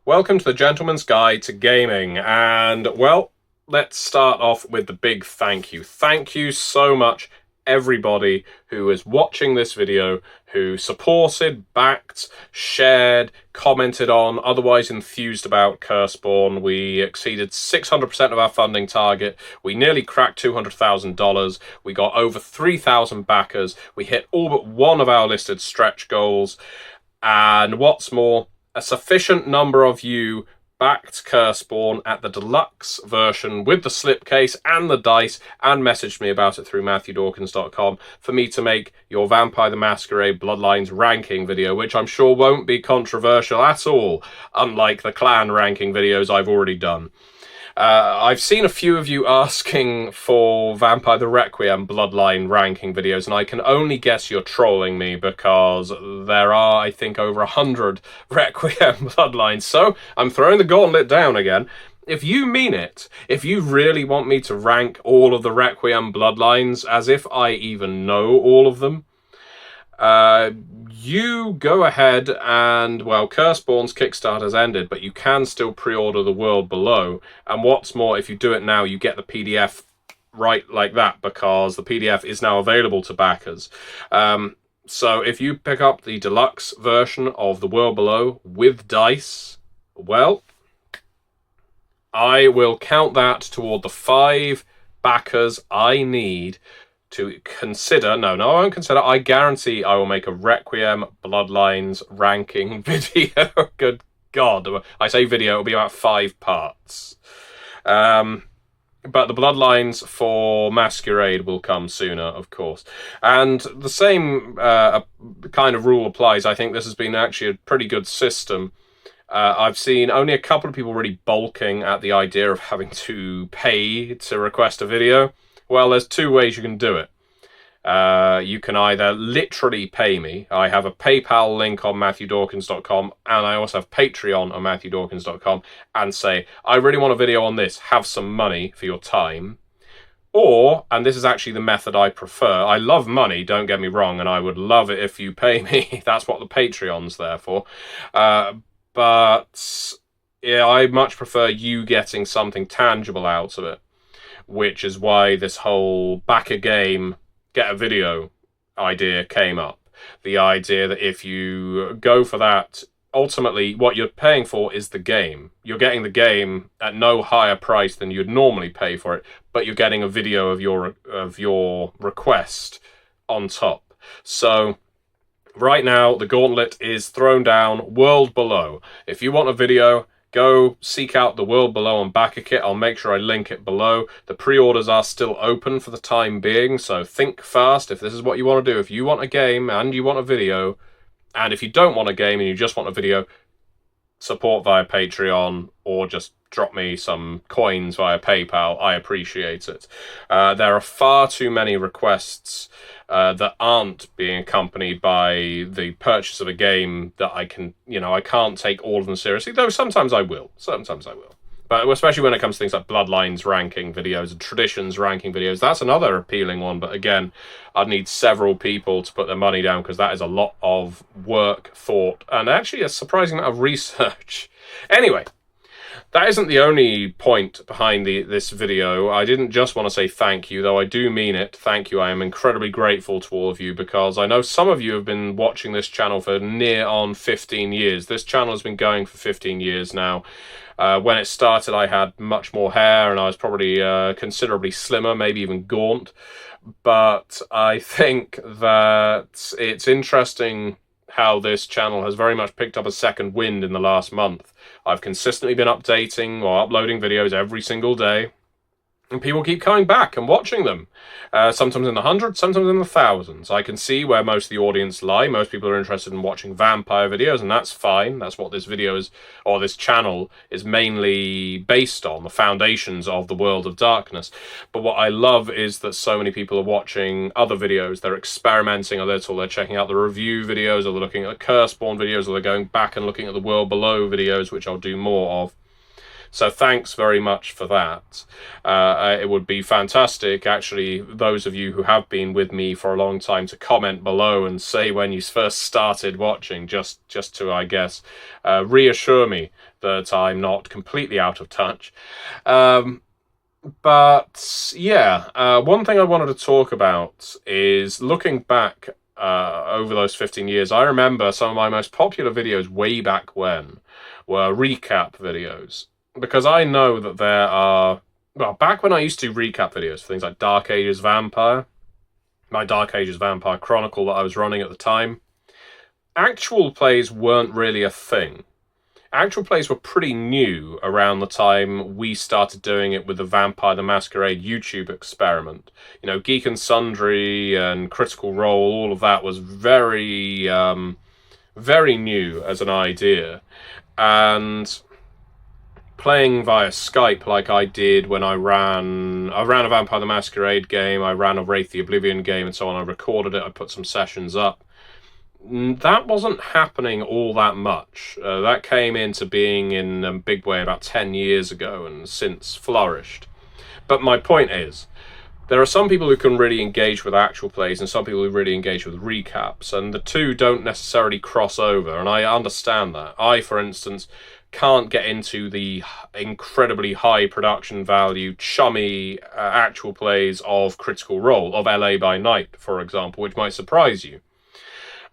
Welcome to the Gentleman's Guide to Gaming, and well, let's start off with the big thank you. Thank you so much, everybody who is watching this video, who supported, backed, shared, commented on, otherwise enthused about Curseborne. We exceeded 600% of our funding target. We nearly cracked $200,000. We got over 3,000 backers. We hit all but one of our listed stretch goals. And what's more, a sufficient number of you backed Curseborne at the deluxe version with the slipcase and the dice and messaged me about it through MatthewDawkins.com for me to make your Vampire the Masquerade Bloodlines ranking video, which I'm sure won't be controversial at all, unlike the clan ranking videos I've already done. I've seen a few of you asking for Vampire the Requiem Bloodline ranking videos, and I can only guess you're trolling me because there are, I think, over 100 Requiem Bloodlines. So I'm throwing the gauntlet down again. If you mean it, if you really want me to rank all of the Requiem Bloodlines as if I even know all of them, you go ahead and, well, Curseborne's Kickstarter has ended, but you can still pre-order The World Below. And what's more, if you do it now, you get the PDF right like that, because the PDF is now available to backers. So if you pick up the deluxe version of The World Below with dice, well, I will count that toward the 5 backers I need to consider, no, I won't consider, I guarantee I will make a Requiem Bloodlines ranking video. Good God. I say video, it'll be about 5 parts. But the Bloodlines for Masquerade will come sooner, of course. And the same kind of rule applies. I think this has been actually a pretty good system. I've seen only a couple of people really balking at the idea of having to pay to request a video. Well, there's 2 ways you can do it. You can either literally pay me. I have a PayPal link on MatthewDawkins.com, and I also have Patreon on MatthewDawkins.com, and say, I really want a video on this, have some money for your time. Or, and this is actually the method I prefer, I love money, don't get me wrong, and I would love it if you pay me. That's what the Patreon's there for. But yeah, I much prefer you getting something tangible out of it, which is why this whole back a game, get a video idea came up. The idea that if you go for that, ultimately what you're paying for is the game. You're getting the game at no higher price than you'd normally pay for it, but you're getting a video of your request on top. So right now, the gauntlet is thrown down. World Below. If you want a video, go seek out The World Below on BackerKit. I'll make sure I link it below. The pre-orders are still open for the time being, so think fast if this is what you want to do. If you want a game and you want a video, and if you don't want a game and you just want a video, support via Patreon or just drop me some coins via PayPal. I appreciate it. There are far too many requests that aren't being accompanied by the purchase of a game that I can, I can't take all of them seriously, though sometimes I will. But especially when it comes to things like Bloodlines ranking videos and Traditions ranking videos, that's another appealing one. But again, I'd need several people to put their money down because that is a lot of work, thought, and actually a surprising amount of research. Anyway, that isn't the only point behind this video. I didn't just want to say thank you, though I do mean it. Thank you. I am incredibly grateful to all of you because I know some of you have been watching this channel for near on 15 years. This channel has been going for 15 years now. When it started, I had much more hair and I was probably considerably slimmer, maybe even gaunt. But I think that it's interesting how this channel has very much picked up a second wind in the last month. I've consistently been updating or uploading videos every single day, and people keep coming back and watching them. Sometimes in the hundreds, sometimes in the thousands. I can see where most of the audience lie. Most people are interested in watching vampire videos, and that's fine. That's what this video is, or this channel is mainly based on, the foundations of the world of darkness. But what I love is that so many people are watching other videos. They're experimenting a little. They're checking out the review videos, or they're looking at the Curseborne videos, or they're going back and looking at the World Below videos, which I'll do more of. So thanks very much for that. It would be fantastic, actually, those of you who have been with me for a long time, to comment below and say when you first started watching, just to, I guess, reassure me that I'm not completely out of touch. But yeah, one thing I wanted to talk about is looking back over those 15 years. I remember some of my most popular videos way back when were recap videos, because I know that there are, well, back when I used to recap videos for things like Dark Ages Vampire, my Dark Ages Vampire Chronicle that I was running at the time, actual plays weren't really a thing. Actual plays were pretty new around the time we started doing it with the Vampire the Masquerade YouTube experiment. You know, Geek and Sundry and Critical Role, all of that was very, very new as an idea. And playing via Skype like I did when I ran a Vampire the Masquerade game, I ran a Wraith the Oblivion game and so on, I recorded it, I put some sessions up. That wasn't happening all that much. That came into being in a big way about 10 years ago and since flourished. But my point is, there are some people who can really engage with actual plays and some people who really engage with recaps, and the two don't necessarily cross over, and I understand that. I, for instance, can't get into the incredibly high production value, chummy actual plays of Critical Role, of LA by Night, for example, which might surprise you.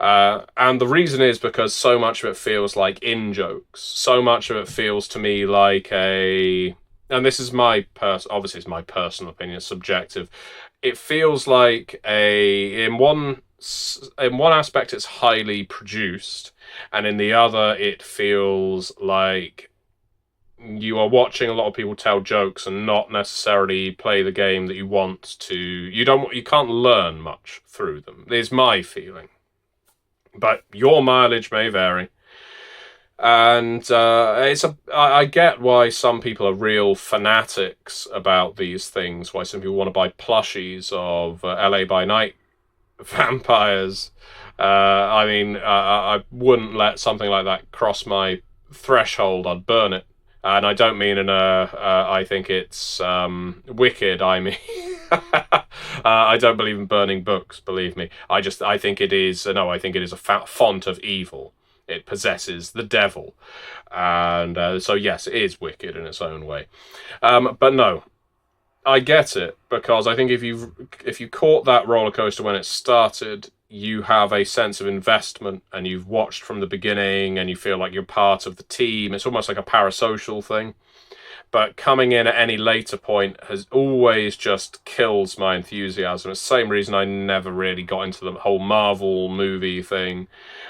And the reason is because so much of it feels like in-jokes. So much of it feels to me like a... And this is obviously it's my personal opinion, it's subjective. It feels like in one aspect it's highly produced, and in the other it feels like you are watching a lot of people tell jokes and not necessarily play the game that you want to. You can't learn much through them, is my feeling. But your mileage may vary. And I get why some people are real fanatics about these things, why some people want to buy plushies of LA by Night vampires. I mean, I wouldn't let something like that cross my threshold, I'd burn it. And I don't mean in a, I think it's wicked, I mean. I don't believe in burning books, believe me. I think it is a font of evil. It possesses the devil. And so yes, it is wicked in its own way. But no, I get it, because I think if you caught that roller coaster when it started, you have a sense of investment and you've watched from the beginning and you feel like you're part of the team. It's almost like a parasocial thing. But coming in at any later point has always just kills my enthusiasm. It's the same reason I never really got into the whole Marvel movie thing.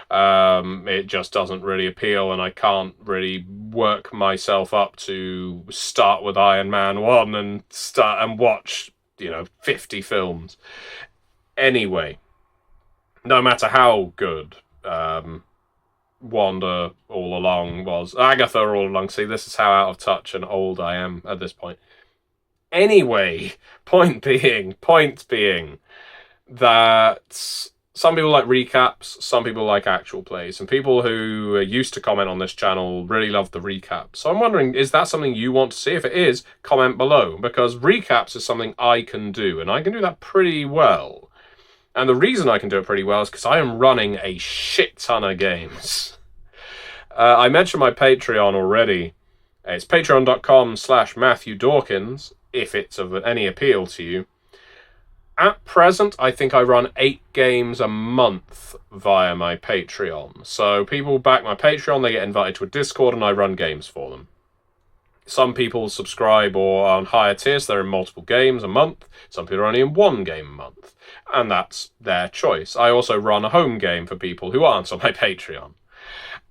It just doesn't really appeal, and I can't really work myself up to start with Iron Man 1 and watch, 50 films. Anyway, no matter how good Wanda all along was, Agatha all along, see, this is how out of touch and old I am at this point. Anyway, point being that some people like recaps, some people like actual plays, and people who used to comment on this channel really love the recaps. So I'm wondering, is that something you want to see? If it is, comment below, because recaps is something I can do, and I can do that pretty well. And the reason I can do it pretty well is because I am running a shit ton of games. I mentioned my Patreon already. It's patreon.com/Matthew Dawkins, if it's of any appeal to you. At present, I think I run 8 games a month via my Patreon. So people back my Patreon, they get invited to a Discord, and I run games for them. Some people subscribe or are on higher tiers, they're in multiple games a month. Some people are only in 1 game a month, and that's their choice. I also run a home game for people who aren't on my Patreon.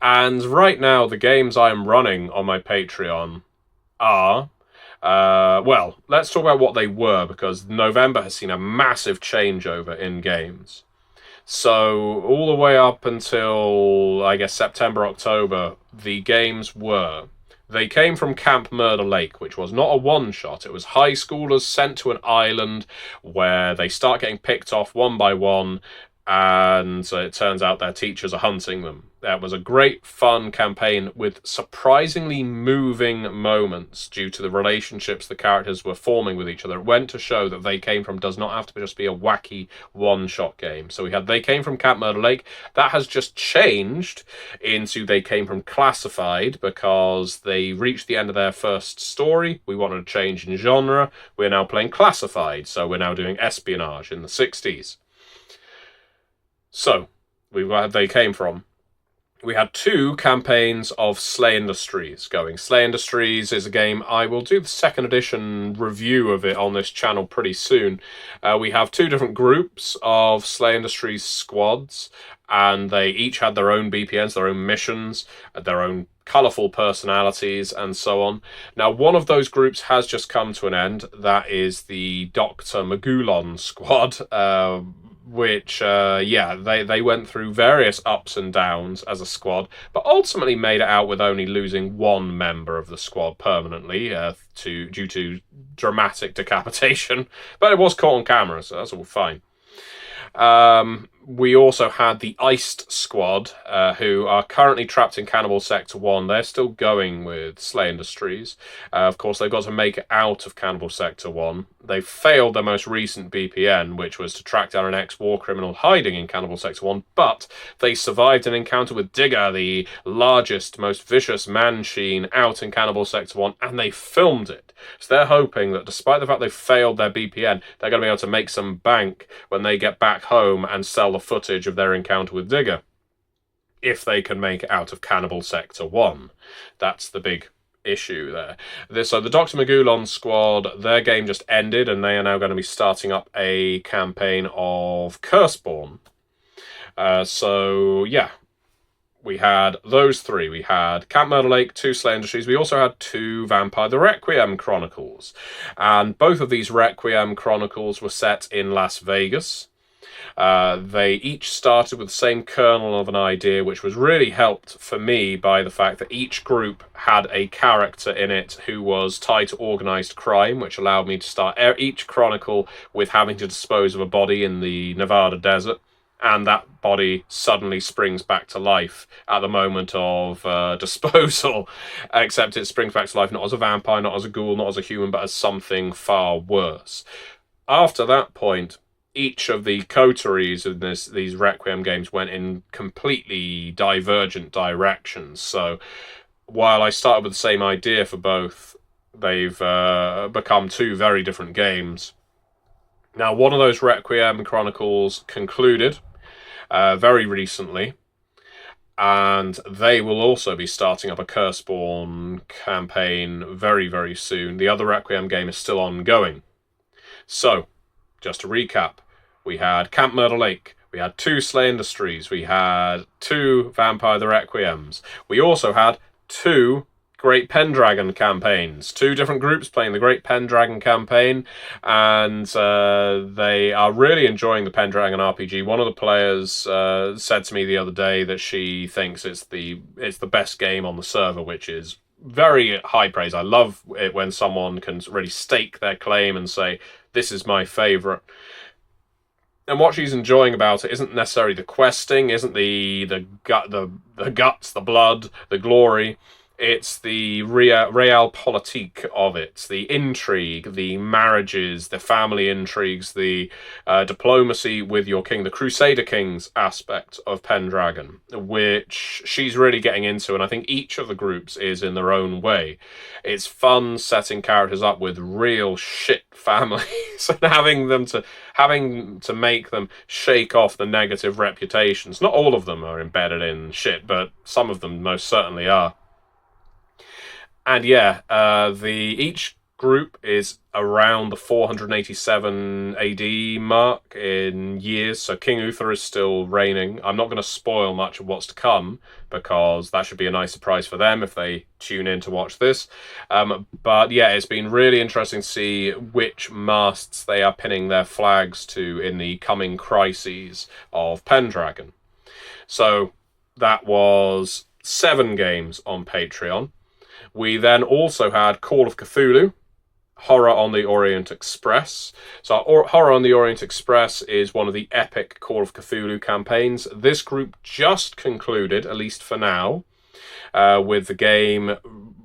And right now, the games I am running on my Patreon are... well, let's talk about what they were, because November has seen a massive changeover in games. So, all the way up until, I guess, September, October, the games were... They came from Camp Murder Lake, which was not a one-shot. It was high schoolers sent to an island where they start getting picked off one by one, and it turns out their teachers are hunting them. That was a great, fun campaign with surprisingly moving moments due to the relationships the characters were forming with each other. It went to show that They Came From does not have to just be a wacky one-shot game. So we had They Came From Camp Murder Lake. That has just changed into They Came From Classified because they reached the end of their first story. We wanted to change in genre. We're now playing Classified, so we're now doing espionage in the 60s. So, we've got They Came From. We had 2 campaigns of Slay Industries going. Slay Industries is a game, I will do the 2nd edition review of it on this channel pretty soon. We have 2 different groups of Slay Industries squads, and they each had their own BPNs, their own missions, their own colourful personalities, and so on. Now, one of those groups has just come to an end. That is the Dr. Magulon squad, which, they went through various ups and downs as a squad, but ultimately made it out with only losing 1 member of the squad permanently due to dramatic decapitation. But it was caught on camera, so that's all fine. We also had the Iced Squad, who are currently trapped in Cannibal Sector 1. They're still going with Slay Industries. Of course, they've got to make it out of Cannibal Sector 1. They failed their most recent BPN, which was to track down an ex-war criminal hiding in Cannibal Sector 1, but they survived an encounter with Digger, the largest, most vicious man-machine out in Cannibal Sector 1, and they filmed it. So they're hoping that despite the fact they failed their BPN, they're going to be able to make some bank when they get back home and sell the footage of their encounter with Digger. If they can make it out of Cannibal Sector 1. That's the big issue there. So the Dr. Magulon squad, their game just ended, and they are now going to be starting up a campaign of Curseborne. We had those 3. We had Camp Murder Lake, 2 Slay Industries. We also had 2 Vampire the Requiem Chronicles. And both of these Requiem Chronicles were set in Las Vegas. They each started with the same kernel of an idea, which was really helped for me by the fact that each group had a character in it who was tied to organised crime, which allowed me to start each chronicle with having to dispose of a body in the Nevada desert. And that body suddenly springs back to life at the moment of disposal, except it springs back to life not as a vampire, not as a ghoul, not as a human, but as something far worse. After that point, each of the coteries of these Requiem games went in completely divergent directions. So while I started with the same idea for both, they've become 2 very different games. Now, one of those Requiem Chronicles concluded very recently, and they will also be starting up a Curseborne campaign very, very soon. The other Requiem game is still ongoing. So, just to recap, we had Camp Murder Lake, we had 2 Slay Industries, we had 2 Vampire the Requiems, we also had 2 Great Pendragon campaigns. 2 different groups playing the Great Pendragon campaign, and they are really enjoying the Pendragon RPG. One of the players said to me the other day that she thinks it's the best game on the server, which is very high praise. I love it when someone can really stake their claim and say, this is my favourite. And what she's enjoying about it isn't necessarily the questing, isn't the guts, the blood, the glory. It's the realpolitik of it, the intrigue, the marriages, the family intrigues, the diplomacy with your king, the Crusader Kings aspect of Pendragon, which she's really getting into, and I think each of the groups is in their own way. It's fun setting characters up with real shit families and having to make them shake off the negative reputations. Not all of them are embedded in shit, but some of them most certainly are. And yeah, each group is around the 487 AD mark in years, so King Uther is still reigning. I'm not going to spoil much of what's to come, because that should be a nice surprise for them if they tune in to watch this. But yeah, it's been really interesting to see which masts they are pinning their flags to in the coming crises of Pendragon. So that was 7 games on Patreon. We then also had Call of Cthulhu, Horror on the Orient Express. So Horror on the Orient Express is one of the epic Call of Cthulhu campaigns. This group just concluded, at least for now, with the game,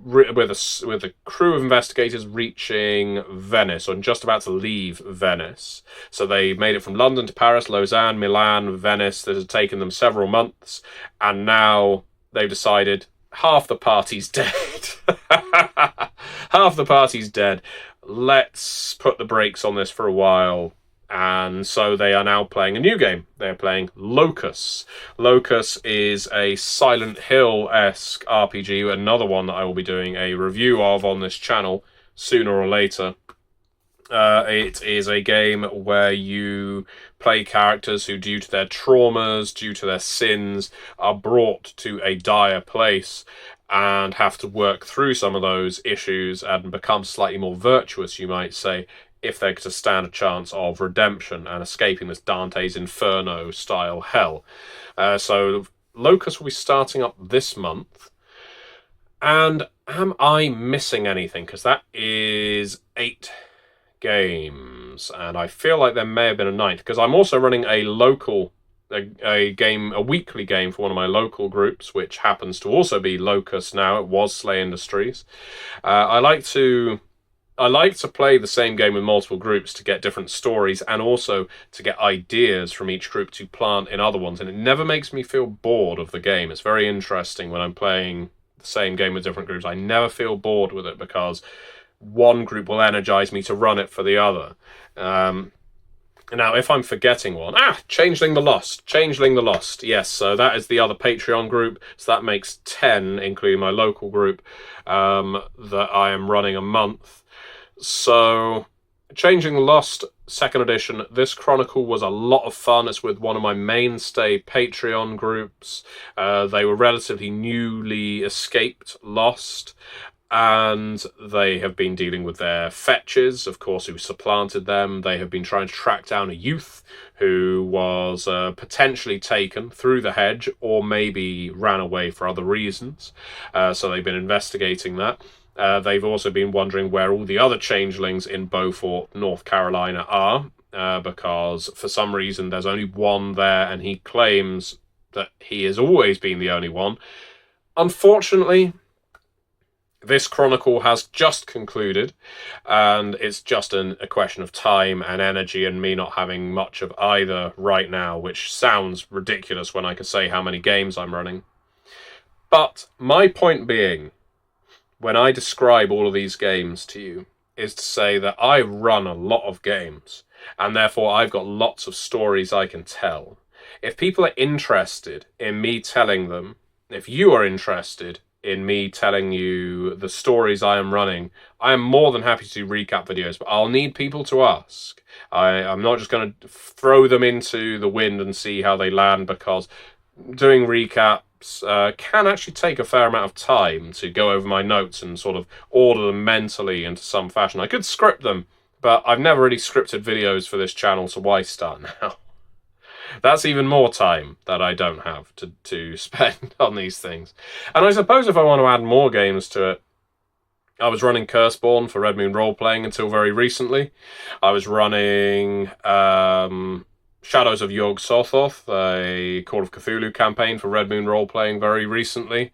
with a crew of investigators reaching Venice, or just about to leave Venice. So they made it from London to Paris, Lausanne, Milan, Venice. This has taken them several months, and now they've decided half the party's dead. Half the party's dead. Let's put the brakes on this for a while. And so they are now playing a new game. They're playing Locus. Locus is a Silent Hill-esque RPG, another one that I will be doing a review of on this channel sooner or later. It is a game where you play characters who, due to their traumas, due to their sins, are brought to a dire place and have to work through some of those issues and become slightly more virtuous, you might say, if they're to stand a chance of redemption and escaping this Dante's Inferno style hell. So Locus will be starting up this month. And am I missing anything? Because that is 8 games, and I feel like there may have been a 9th, because I'm also running a weekly game for one of my local groups, which happens to also be Locus now. It was Slay Industries. I like to play the same game with multiple groups to get different stories, and also to get ideas from each group to plant in other ones, and it never makes me feel bored of the game. It's very interesting when I'm playing the same game with different groups. I never feel bored with it, because one group will energize me to run it for the other. Now, if I'm forgetting one... Changeling the Lost. Yes, so that is the other Patreon group. So that makes 10, including my local group, that I am running a month. So, Changing the Lost, 2nd edition. This chronicle was a lot of fun. It's with one of my mainstay Patreon groups. They were relatively newly escaped Lost, and they have been dealing with their fetches, of course, who supplanted them. They have been trying to track down a youth who was potentially taken through the hedge, or maybe ran away for other reasons. So they've been investigating that. They've also been wondering where all the other changelings in Beaufort, North Carolina are, because for some reason there's only one there, and he claims that he has always been the only one. Unfortunately, this chronicle has just concluded, and it's just a question of time and energy, and me not having much of either right now, which sounds ridiculous when I can say how many games I'm running. But my point being, when I describe all of these games to you, is to say that I run a lot of games, and therefore I've got lots of stories I can tell. If people are interested in me telling them, if you are interested in me telling you the stories I am running, I am more than happy to do recap videos, but I'll need people to ask. I'm not just going to throw them into the wind and see how they land, because doing recaps can actually take a fair amount of time to go over my notes and sort of order them mentally into some fashion. I could script them, but I've never really scripted videos for this channel, so why start now? That's even more time that I don't have to spend on these things. And I suppose if I want to add more games to it, I was running Curseborne for Red Moon Role-Playing until very recently. I was running Shadows of Yog-Sothoth, a Call of Cthulhu campaign for Red Moon Role-Playing very recently.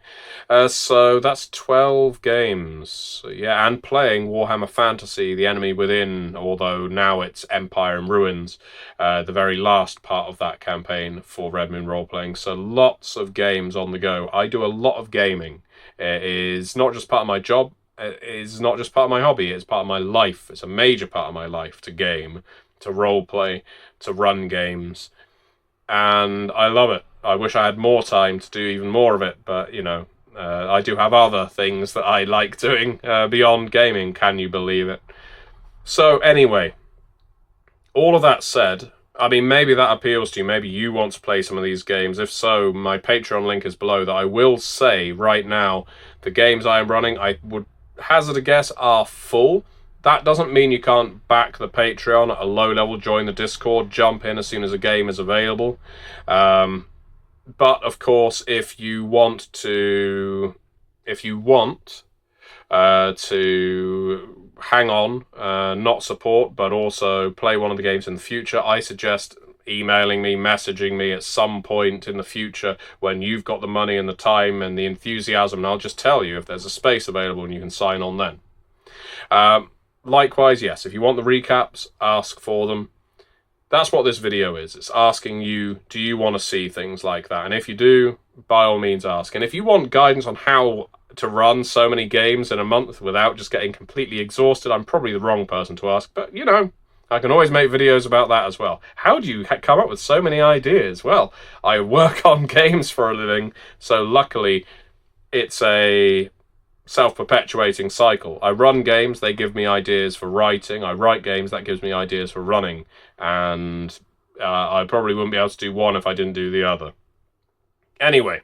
So that's 12 games. Yeah, and playing Warhammer Fantasy, The Enemy Within, although now it's Empire in Ruins, the very last part of that campaign for Red Moon Role-Playing. So lots of games on the go. I do a lot of gaming. It is not just part of my job. It is not just part of my hobby. It's part of my life. It's a major part of my life to game, to role-play, to run games, and I love it. I wish I had more time to do even more of it, but, you know, I do have other things that I like doing beyond gaming, can you believe it? So, anyway, all of that said, I mean, maybe that appeals to you, maybe you want to play some of these games. If so, my Patreon link is below. That I will say right now, the games I am running, I would hazard a guess, are full. That doesn't mean you can't back the Patreon at a low level, join the Discord, jump in as soon as a game is available. But, of course, if you want to hang on, not support, but also play one of the games in the future, I suggest emailing me, messaging me at some point in the future when you've got the money and the time and the enthusiasm, and I'll just tell you if there's a space available and you can sign on then. Likewise, yes, if you want the recaps, ask for them. That's what this video is. It's asking you, do you want to see things like that? And if you do, by all means ask. And if you want guidance on how to run so many games in a month without just getting completely exhausted, I'm probably the wrong person to ask. But, you know, I can always make videos about that as well. How do you come up with so many ideas? Well, I work on games for a living, so luckily it's a self-perpetuating cycle. I run games, they give me ideas for writing. I write games, that gives me ideas for running. And I probably wouldn't be able to do one if I didn't do the other. Anyway,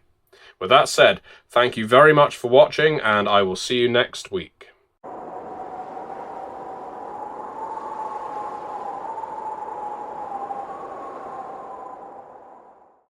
with that said, thank you very much for watching, and I will see you next week.